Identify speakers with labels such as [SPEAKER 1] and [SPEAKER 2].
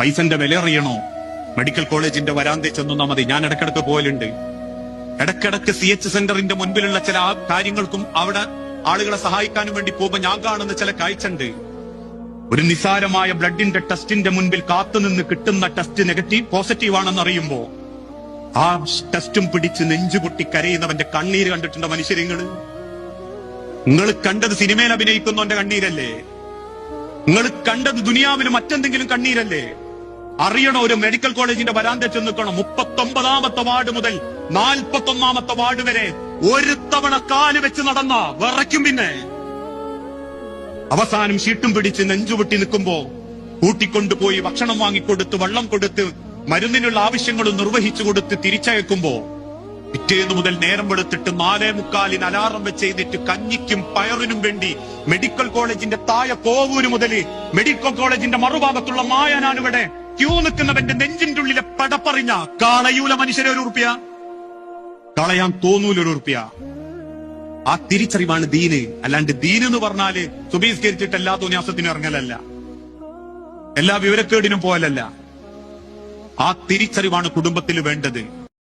[SPEAKER 1] പൈസന്റെ വില അറിയണോ? മെഡിക്കൽ കോളേജിന്റെ വരാന്തെ ചെന്നാ മതി. ഞാൻ ഇടക്കിടക്ക് പോലുണ്ട്. ഇടക്കിടക്ക് CH സെന്ററിന്റെ മുൻപിലുള്ള ചില കാര്യങ്ങൾക്കും അവിടെ ആളുകളെ സഹായിക്കാനും വേണ്ടി പോകുമ്പോ ഞാൻ കാണുന്ന ചില കാഴ്ചണ്ട്. ഒരു നിസാരമായ ബ്ലഡിന്റെ ടെസ്റ്റിന്റെ മുൻപിൽ കാത്തുനിന്ന് കിട്ടുന്ന ടെസ്റ്റ് പോസിറ്റീവ് ആണെന്ന് അറിയുമ്പോ ആ ടെസ്റ്റും പിടിച്ച് നെഞ്ചുപൊട്ടി കരയുന്നവന്റെ കണ്ണീര് കണ്ടിട്ടുണ്ടോ മനുഷ്യരിങ്ങള്? നിങ്ങൾ കണ്ടത് സിനിമയിൽ അഭിനയിക്കുന്നവന്റെ കണ്ണീരല്ലേ? നിങ്ങൾ കണ്ടത് ദുനിയാവിന് മറ്റെന്തെങ്കിലും കണ്ണീരല്ലേ? അറിയണോ? ഒരു മെഡിക്കൽ കോളേജിന്റെ വരാന്ത ചെന്ന് നിൽക്കണം. 39ാമത്തെ വാർഡ് മുതൽ 41ാമത്തെ വാർഡ് വരെ ഒരു തവണ കാല് വെച്ച് നടന്ന വിറയ്ക്കും. പിന്നെ അവസാനം ഷീട്ടും പിടിച്ച് നെഞ്ചുപൊട്ടി നിൽക്കുമ്പോ കൂട്ടിക്കൊണ്ടുപോയി ഭക്ഷണം വാങ്ങിക്കൊടുത്ത് വെള്ളം കൊടുത്ത് മരുന്നിനുള്ള ആവശ്യങ്ങൾ നിർവഹിച്ചു കൊടുത്ത് തിരിച്ചയക്കുമ്പോ പിറ്റേന്ന് മുതൽ നേരം വെളുത്തിട്ട് 4:45 അലാറം വെച്ച് ചെയ്തിട്ട് കഞ്ഞിക്കും പയറിനും വേണ്ടി മെഡിക്കൽ കോളേജിന്റെ താഴെ കോവൂര് മുതൽ മെഡിക്കൽ കോളേജിന്റെ മറുഭാഗത്തുള്ള മായനാനിവിടെ ക്യൂ നിൽക്കുന്നവന്റെ നെഞ്ചിന്റെ ഉള്ളിലെ പടപ്പറിഞ്ഞ കളയൂല മനുഷ്യരെ ₹1, കളയാൻ തോന്നൂല ₹1. ആ തിരിച്ചറിവാണ് ദീന്. അല്ലാണ്ട് ദീന് എന്ന് പറഞ്ഞാല് സുബീസ്കരിച്ചിട്ട് എല്ലാ തോന്നിയാസത്തിനും ഇറങ്ങലല്ല, എല്ലാ വിവരക്കേടിനും പോലല്ല. ആ തിരിച്ചറിവാണ് കുടുംബത്തിൽ വേണ്ടത്.